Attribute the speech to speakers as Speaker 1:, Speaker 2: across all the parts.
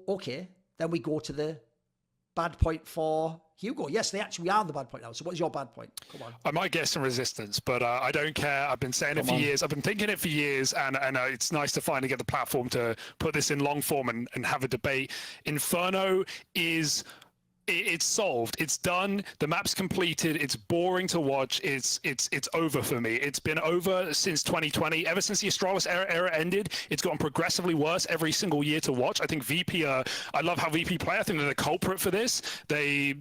Speaker 1: okay, then we go to the bad point for Hugo. Yes, they actually are the bad point now. So what's your bad point? Come on.
Speaker 2: I might get some resistance, but I don't care. I've been saying it for years. I've been thinking it for years, and it's nice to finally get the platform to put this in long form and have a debate. Inferno is... It's solved. It's done. The map's completed. It's boring to watch. It's over for me. It's been over since 2020. Ever since the Astralis era ended, it's gotten progressively worse every single year to watch. I think VP. I love how VP play. I think they're the culprit for this. They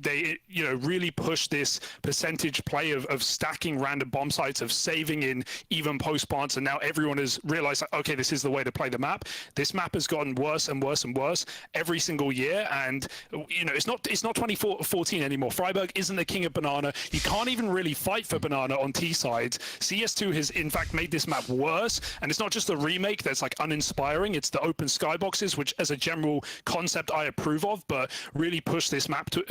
Speaker 2: really push this percentage play of stacking random bomb sites, of saving in even post plants, and now everyone has realized, like, okay, this is the way to play the map. This map has gotten worse and worse and worse every single year, and it's not 2014 anymore. Freiburg isn't the king of banana. You can't even really fight for banana on T sides. CS2 has in fact made this map worse, and it's not just the remake that's like uninspiring. It's the open skyboxes, which as a general concept I approve of, but really push this map to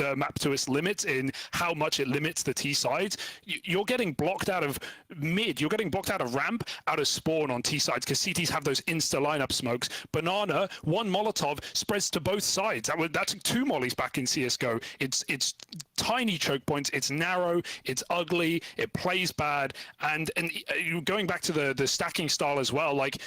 Speaker 2: its limits in how much it limits the T sides. You're getting blocked out of mid. You're getting blocked out of ramp, out of spawn on T sides because CTs have those insta lineup smokes. Banana, one Molotov spreads to both sides. That's 2 mollies back in CS:GO. It's tiny choke points. It's narrow. It's ugly. It plays bad. And going back to the stacking style as well, like,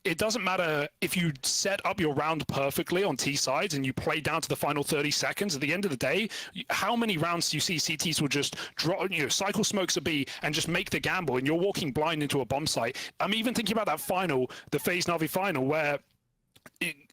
Speaker 2: it doesn't matter if you set up your round perfectly on T sides and you play down to the final 30 seconds. At the end of the day, how many rounds do you see CTs will just draw, cycle smokes a B and just make the gamble, and you're walking blind into a bomb site? I'm even thinking about that final, the FaZe Na'Vi final, where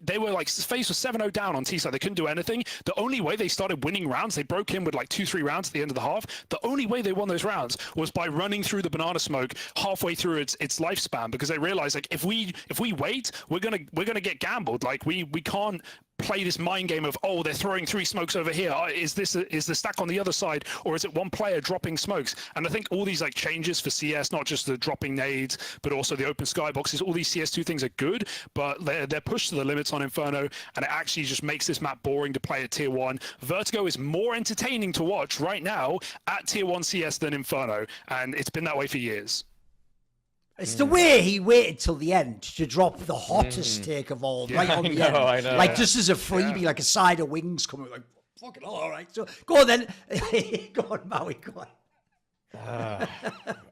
Speaker 2: they were like, FaZe was 7-0 down on T side. They couldn't do anything. The only way they started winning rounds, they broke in with like 2-3 rounds at the end of the half. The only way they won those rounds was by running through the banana smoke halfway through its lifespan, because they realized, like, if we wait, we're gonna get gambled. Like, we can't play this mind game of, oh, they're throwing 3 smokes over here. Is the stack on the other side, or is it one player dropping smokes? And I think all these like changes for CS, not just the dropping nades, but also the open skyboxes, all these CS2 things are good, but they're pushed to the limits on Inferno, and it actually just makes this map boring to play at tier 1. Vertigo is more entertaining to watch right now at tier 1 CS than Inferno, and it's been that way for years.
Speaker 1: It's the way he waited till the end to drop the hottest take of all, right on the end.
Speaker 3: I know.
Speaker 1: Like, just as a freebie, like a side of wings coming, like, fucking all right. So go on then. Go on, Maui, go on.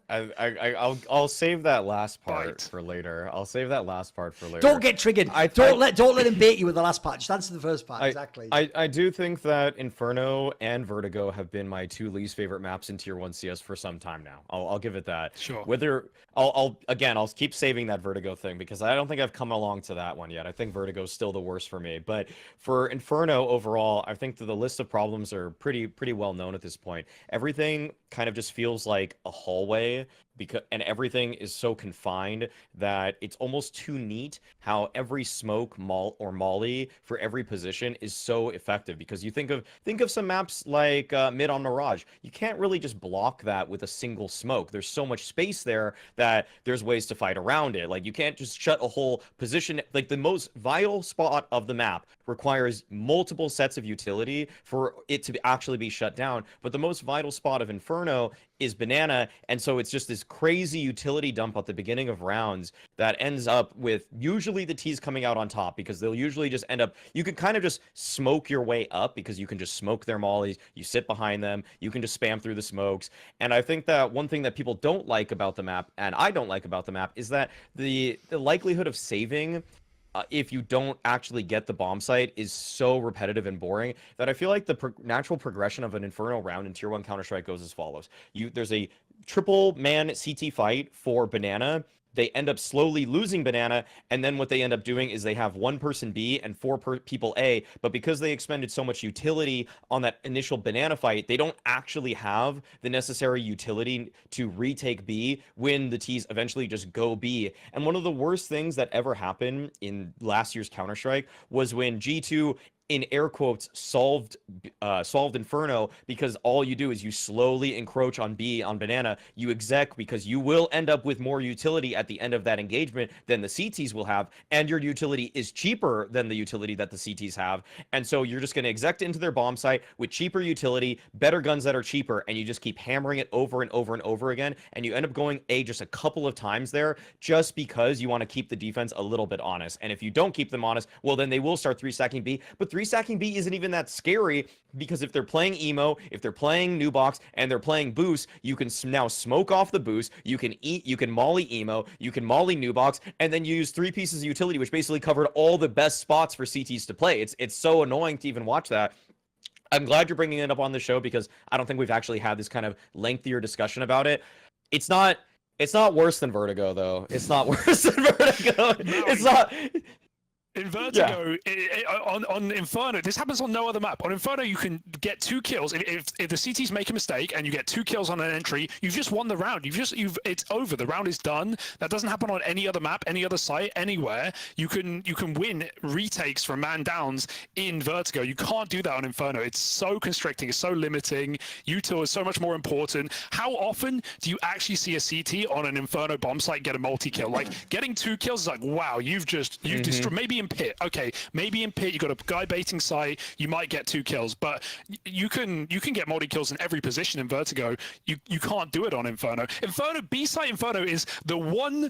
Speaker 3: I'll save that last part for later.
Speaker 1: Don't get triggered. Don't let him bait you with the last part. Just answer the first part. Exactly.
Speaker 3: I do think that Inferno and Vertigo have been my 2 least favorite maps in tier 1 CS for some time now. I'll give it that.
Speaker 2: Sure.
Speaker 3: I'll keep saving that Vertigo thing because I don't think I've come along to that one yet. I think Vertigo is still the worst for me. But for Inferno overall, I think that the list of problems are pretty well known at this point. Everything kind of just feels like a hallway, and everything is so confined that it's almost too neat how every smoke, or molly for every position is so effective. Because you think of some maps like mid on Mirage, you can't really just block that with a single smoke. There's so much space there that there's ways to fight around it. Like, you can't just shut a whole position. Like, the most vital spot of the map requires multiple sets of utility for it to actually be shut down. But the most vital spot of Inferno is banana, and so it's just this crazy utility dump at the beginning of rounds that ends up with usually the T's coming out on top, because they'll usually just end up, you can kind of just smoke your way up because you can just smoke their mollies, you sit behind them, you can just spam through the smokes. And I think that one thing that people don't like about the map, and I don't like about the map, is that the likelihood of saving if you don't actually get the bomb site is so repetitive and boring that I feel like the natural progression of an Inferno round in tier 1 Counter-Strike goes as follows. There's a triple man CT fight for banana. They end up slowly losing banana, and then what they end up doing is they have 1 person B and 4 people A, but because they expended so much utility on that initial banana fight, they don't actually have the necessary utility to retake B when the T's eventually just go B. And one of the worst things that ever happened in last year's Counter-Strike was when G2 in air quotes solved Inferno, because all you do is you slowly encroach on B on banana, you exec because you will end up with more utility at the end of that engagement than the CTs will have, and your utility is cheaper than the utility that the CTs have, and so you're just going to exec into their bomb site with cheaper utility, better guns that are cheaper, and you just keep hammering it over and over and over again, and you end up going A just a couple of times there just because you want to keep the defense a little bit honest. And if you don't keep them honest, well, then they will start 3-stacking B, but 3-stacking B isn't even that scary, because if they're playing emo, if they're playing new box, and they're playing boost, you can now smoke off the boost, you can molly emo, you can molly new box, and then you use 3 pieces of utility, which basically covered all the best spots for CTs to play. It's so annoying to even watch that. I'm glad you're bringing it up on the show, because I don't think we've actually had this kind of lengthier discussion about it. It's not worse than Vertigo, though. It's not worse than Vertigo. It's not.
Speaker 2: In Vertigo, on Inferno, this happens on no other map. On Inferno, you can get 2 kills. If the CTs make a mistake and you get 2 kills on an entry, you've just won the round. It's over. The round is done. That doesn't happen on any other map, any other site, anywhere. You can win retakes from man downs in Vertigo. You can't do that on Inferno. It's so constricting. It's so limiting. Util is so much more important. How often do you actually see a CT on an Inferno bomb site get a multi-kill? Like, getting 2 kills is like, wow, you've destroyed. Maybe in Pit, okay, maybe in Pit you got a guy baiting site, you might get 2 kills, but you can get multi kills in every position in Vertigo. You can't do it on Inferno. B site Inferno is the one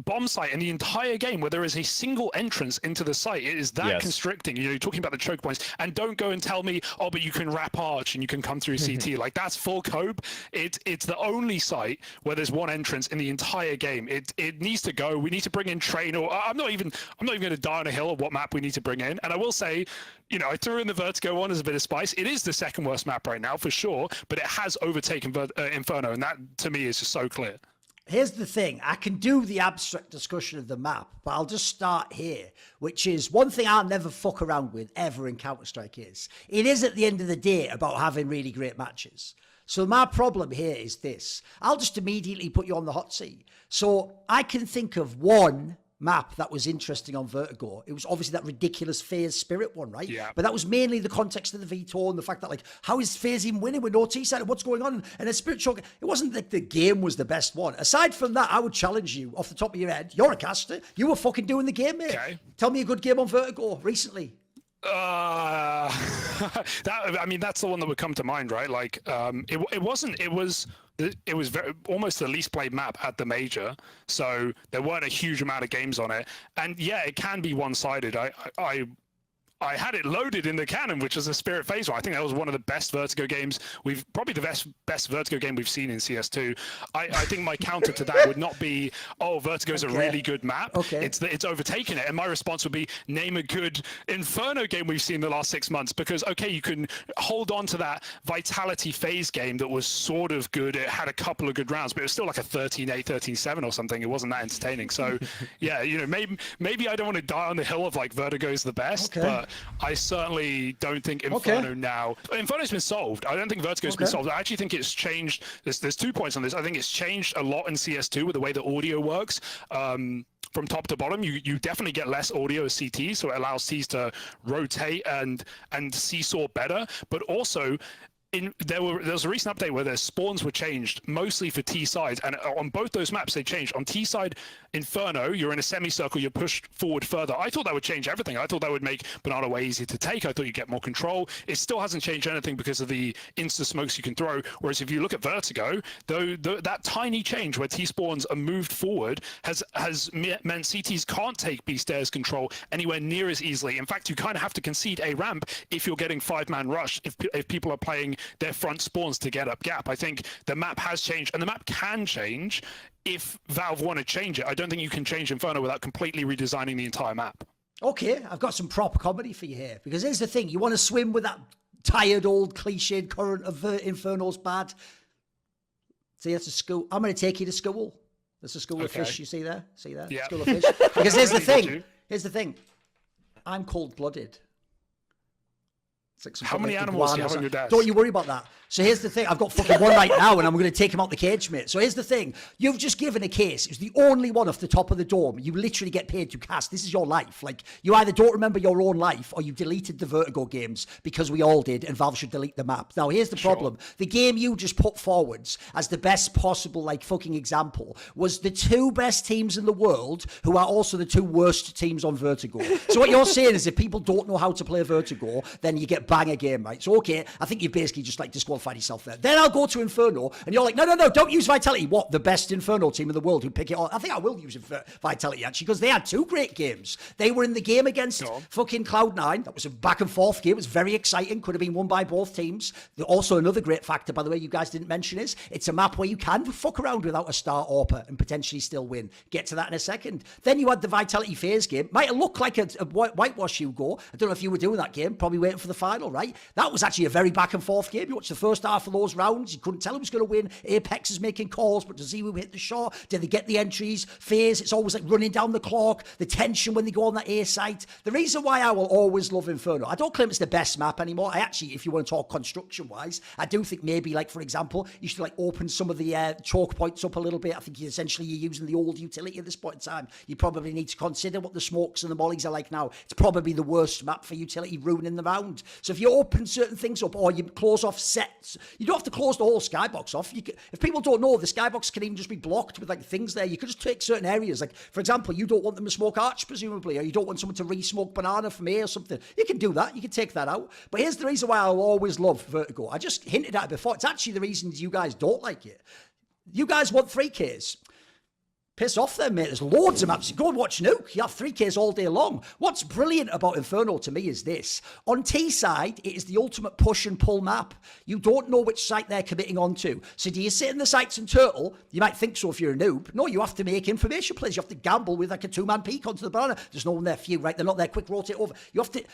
Speaker 2: bomb site in the entire game where there is a single entrance into the site. It is that constricting. You're talking about the choke points, and don't go and tell me, oh, but you can wrap arch and you can come through CT. Like, that's full cope. It's the only site where there's one entrance in the entire game. It needs to go. We need to bring in Train, or I'm not even going to die on a hill of what map we need to bring in. And I will say, I threw in the Vertigo one as a bit of spice. It is the second worst map right now for sure, but it has overtaken Inferno, and that to me is just so clear.
Speaker 1: Here's the thing. I can do the abstract discussion of the map, but I'll just start here, which is one thing I'll never fuck around with ever in Counter-Strike is, it is at the end of the day about having really great matches. So my problem here is this. I'll just immediately put you on the hot seat. So I can think of one map that was interesting on Vertigo. It was obviously that ridiculous FaZe Spirit one, right?
Speaker 2: Yeah.
Speaker 1: But that was mainly the context of the Veto and the fact that, like, how is FaZe even winning with no T-side? What's going on? And a Spirit Choke, it wasn't like the game was the best one. Aside from that, I would challenge you off the top of your head. You're a caster. You were fucking doing the game, mate.
Speaker 2: Okay.
Speaker 1: Tell me a good game on Vertigo recently.
Speaker 2: That's the one that would come to mind, right? Like, it was almost the least played map at the major, so there weren't a huge amount of games on it. And yeah, it can be one-sided. I had it loaded in the cannon, which was a Spirit FaZe one. I think that was one of the best Vertigo games probably the best Vertigo game we've seen in CS2. I think my counter to that would not be, oh, Vertigo's a really good map.
Speaker 1: Okay.
Speaker 2: It's overtaken it. And my response would be, name a good Inferno game we've seen the last 6 months, because, okay, you can hold on to that Vitality FaZe game that was sort of good. It had a couple of good rounds, but it was still like a 13-8, 13-7 or something. It wasn't that entertaining. So yeah, maybe I don't want to die on the hill of like Vertigo's the best, but I certainly don't think Inferno now. Inferno's been solved. I don't think Vertigo's been solved. I actually think it's changed. There's 2 points on this. I think it's changed a lot in CS2 with the way the audio works. From top to bottom, you definitely get less audio as CT, so it allows Cs to rotate and seesaw better. But also, there was a recent update where their spawns were changed mostly for T sides, and on both those maps they changed. On T side Inferno, you're in a semicircle, you're pushed forward further. I thought that would change everything. I thought that would make Banana way easier to take. I thought you'd get more control. It still hasn't changed anything because of the insta smokes you can throw. Whereas if you look at Vertigo, that tiny change where T spawns are moved forward has meant CTs can't take B stairs control anywhere near as easily. In fact, you kind of have to concede a ramp if you're getting 5-man rush, if people are playing their front spawns to get up gap. I think the map has changed, and the map can change if Valve want to change it. I don't think you can change Inferno without completely redesigning the entire map.
Speaker 1: Okay, I've got some proper comedy for you here, because here's the thing. You want to swim with that tired old cliched current of Inferno's bad. See, that's a school. I'm going to take you to school. There's a school of fish, you see there? See there?
Speaker 2: Yeah.
Speaker 1: School of fish. Because here's the thing. Here's the thing. I'm cold-blooded. It's like some
Speaker 2: How
Speaker 1: kind of
Speaker 2: many
Speaker 1: like
Speaker 2: animals do you
Speaker 1: iguana
Speaker 2: have on your desk?
Speaker 1: Don't you worry about that. So here's the thing. I've got fucking one right now, and I'm going to take him out the cage, mate. So here's the thing. You've just given a case. It was the only one off the top of the dome. You literally get paid to cast. This is your life. Like, you either don't remember your own life, or you deleted the Vertigo games, because we all did, and Valve should delete the map. Now, here's the problem. The game you just put forwards as the best possible, like, fucking example was the two best teams in the world, who are also the two worst teams on Vertigo. So what you're saying is if people don't know how to play Vertigo, then you get bang a game, right? So, okay, I think you basically just, like, disqualified yourself there. Then I'll go to Inferno, and you're like, no, don't use Vitality. What? The best Inferno team in the world who pick it on. I think I will use Vitality, actually, because they had two great games. They were in the game against fucking Cloud9. That was a back and forth game. It was very exciting. Could have been won by both teams. Also, another great factor, by the way, you guys didn't mention is it's a map where you can fuck around without a star AWPer and potentially still win. Get to that in a second. Then you had the Vitality FaZe game. Might have looked like a whitewash Hugo. I don't know if you were doing that game. Probably waiting for the final, right? That was actually a very back and forth game. You watched the first half of those rounds. You couldn't tell who was going to win. Apex is making calls, but does he hit the shot? Did they get the entries? FaZe, it's always like running down the clock. The tension when they go on that A site. The reason why I will always love Inferno, I don't claim it's the best map anymore. I actually, if you want to talk construction-wise, I do think maybe, like, for example, you should, like, open some of the choke points up a little bit. I think essentially you're using the old utility at this point in time. You probably need to consider what the smokes and the mollies are like now. It's probably the worst map for utility ruining the round. So if you open certain things up, or you close off sets, you don't have to close the whole skybox off. If people don't know, the skybox can even just be blocked with, like, things there. You could just take certain areas. Like, for example, you don't want them to smoke Arch, presumably, or you don't want someone to re-smoke Banana from A or something. You can do that. You can take that out. But here's the reason why I'll always love Vertigo. I just hinted at it before. It's actually the reasons you guys don't like it. You guys want 3Ks. Piss off then, mate. There's loads of maps. Go and watch Nuke. You have 3Ks all day long. What's brilliant about Inferno to me is this. On T side, it is the ultimate push and pull map. You don't know which site they're committing onto. So do you sit in the sites and turtle? You might think so if you're a noob. No, you have to make information plays. You have to gamble with, like, a two-man peek onto the banana. There's no one there for you, right? They're not there. Quick rotate over. You have to...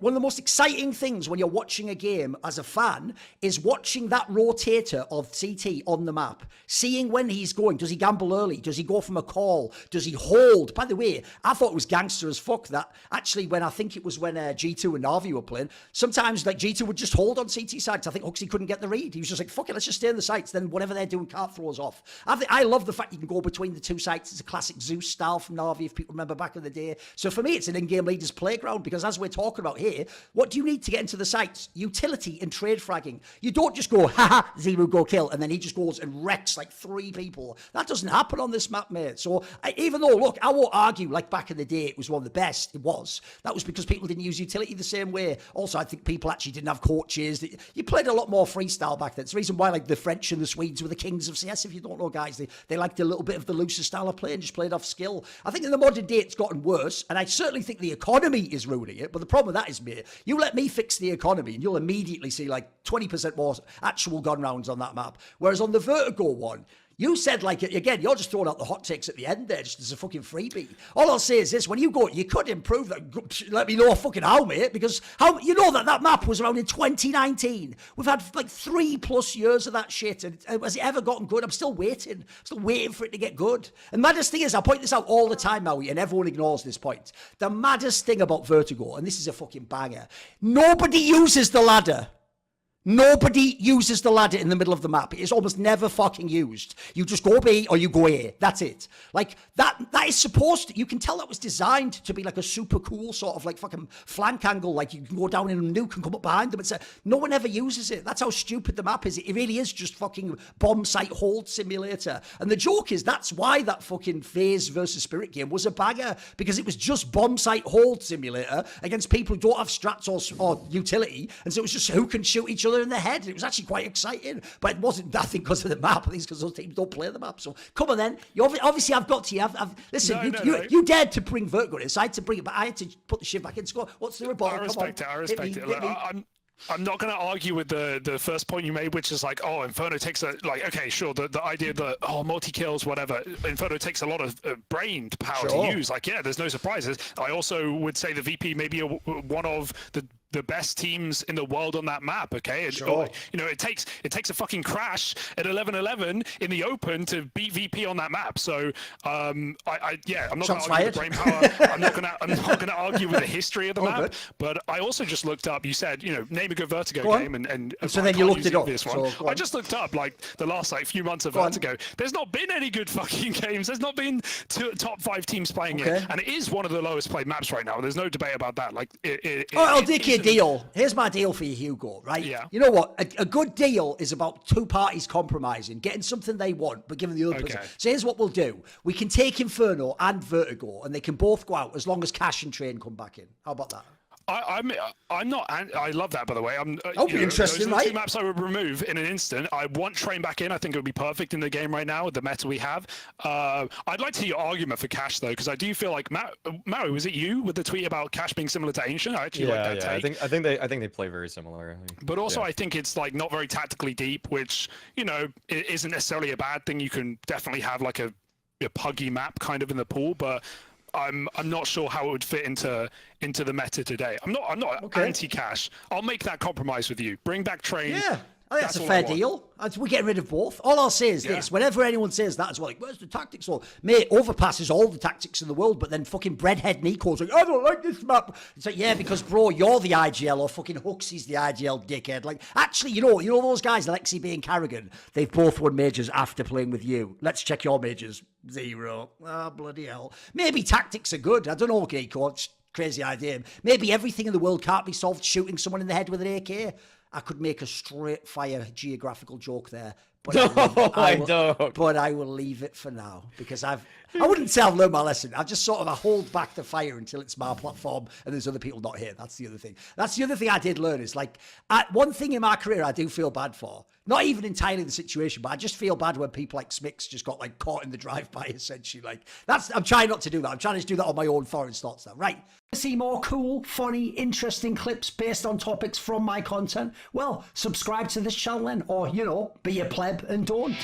Speaker 1: one of the most exciting things when you're watching a game as a fan is watching that rotator of CT on the map. Seeing when he's going. Does he gamble early? Does he go from a call? Does he hold? By the way, I thought it was gangster as fuck that actually when I think it was when G2 and Na'Vi were playing, sometimes, like, G2 would just hold on CT sides. I think Huxley couldn't get the read. He was just like, fuck it, let's just stay in the sites. Then whatever they're doing can't throw us off. I love the fact you can go between the two sites. It's a classic Zeus style from Na'Vi, if people remember back in the day. So for me, it's an in-game leader's playground, because as we're talking about here, what do you need to get into the sites? Utility and trade fragging. You don't just go, haha, Zero go kill, and then he just goes and wrecks like 3 people. That doesn't happen on this map, mate. So even though, look, I won't argue, like, back in the day, it was one of the best. It was. That was because people didn't use utility the same way. Also, I think people actually didn't have coaches. You played a lot more freestyle back then. It's the reason why, like, the French and the Swedes were the kings of CS. If you don't know, guys, they liked a little bit of the looser style of play and just played off skill. I think in the modern day, it's gotten worse, and I certainly think the economy is ruining it. But the problem with that is, mate, you let me fix the economy, and you'll immediately see, like, 20% more actual gun rounds on that map. Whereas on the Vertigo one, you said, like, again, you're just throwing out the hot takes at the end there, just as a fucking freebie. All I'll say is this, when you go, you could improve that. Let me know fucking how, mate, because how, you know that map was around in 2019. We've had, like, 3+ years of that shit, and has it ever gotten good? I'm still waiting. For it to get good. And maddest thing is, I point this out all the time now, and everyone ignores this point. The maddest thing about Vertigo, and this is a fucking banger, nobody uses the ladder. Nobody uses the ladder in the middle of the map. It is almost never fucking used. You just go B or you go A. That's it. Like, that is supposed to... You can tell that was designed to be like a super cool sort of, like, fucking flank angle. Like, you can go down in a nuke and come up behind them. No one ever uses it. That's how stupid the map is. It really is just fucking bomb site hold simulator. And the joke is that's why that fucking FaZe versus Spirit game was a banger. Because it was just bomb site hold simulator against people who don't have strats or utility. And so it was just who can shoot each other in the head. It was actually quite exciting, but it wasn't, I think, because of the map. I think it's because those teams don't play the map. So come on then. Obviously I've got to you. Listen, you dared to bring Vertigo in, so I had to bring it, but I had to put the shit back in score. What's the rebuttal?
Speaker 2: I respect it. Look, I'm not going to argue with the first point you made, which is like, oh, Inferno takes okay, sure, the idea that, oh, multi-kills, whatever, Inferno takes a lot of brain power to use. Like, yeah, there's no surprises. I also would say the VP may be one of the the best teams in the world on that map. Okay,
Speaker 1: Sure.
Speaker 2: You know, it takes a fucking crash at 11-11 in the open to beat VP on that map. So I'm not going to argue with the brain power. I'm not going to argue with the history of the map.
Speaker 1: Good.
Speaker 2: But I also just looked up. You said, you know, name a good Vertigo game, and
Speaker 1: so
Speaker 2: I
Speaker 1: then you
Speaker 2: can't
Speaker 1: looked
Speaker 2: use
Speaker 1: it
Speaker 2: the
Speaker 1: up.
Speaker 2: obvious
Speaker 1: So
Speaker 2: one. I just looked up like the last few months of Vertigo. There's not been any good fucking games. There's not been top 5 teams playing it, and it is one of the lowest played maps right now. There's no debate about that. Like,
Speaker 1: I'll dig you a deal. Here's my deal for you, Hugo, right?
Speaker 2: Yeah.
Speaker 1: You know what? A good deal is about two parties compromising, getting something they want, but giving the other person. So here's what we'll do. We can take Inferno and Vertigo, and they can both go out as long as Cash and Train come back in. How about that?
Speaker 2: I'm not. I love that, by the way.
Speaker 1: That'll be interesting,
Speaker 2: those are
Speaker 1: right?
Speaker 2: the 2 maps I would remove in an instant. I want Train back in. I think it would be perfect in the game right now with the meta we have. I'd like to hear your argument for Cash though, because I do feel like Mario, was it you with the tweet about Cash being similar to Ancient? I actually like that take.
Speaker 3: I think they play very similar.
Speaker 2: But also, I think it's like not very tactically deep, which, you know, it isn't necessarily a bad thing. You can definitely have like a puggy map kind of in the pool, but I'm not sure how it would fit into the meta today. I'm not anti-Cash. I'll make that compromise with you. Bring back Train.
Speaker 1: Yeah. I think that's a fair deal. We're getting rid of both. All I'll say is this. Whenever anyone says that as well, like, where's the tactics? Or, mate, overpasses all the tactics in the world, but then fucking breadhead Nico's like, I don't like this map. It's like, yeah, because, bro, you're the IGL, or fucking Huxley's the IGL dickhead. Like, actually, you know those guys, Alexi B and Carrigan, they've both won majors after playing with you. Let's check your majors. 0. Ah, bloody hell. Maybe tactics are good. I don't know, Nico. It's a crazy idea. Maybe everything in the world can't be solved shooting someone in the head with an AK. I could make a straight fire geographical joke there, but I will leave it for now because I wouldn't say I've learned my lesson. I just sort of hold back the fire until it's my platform and there's other people not here. That's the other thing. That's the other thing I did learn is like one thing in my career I do feel bad for. Not even entirely the situation, but I just feel bad when people like Smix just got like caught in the drive-by essentially. Like I'm trying not to do that. I'm trying to just do that on my own foreign thoughts now. Right. See more cool, funny, interesting clips based on topics from my content? Well, subscribe to this channel then, or, be a pleb and don't.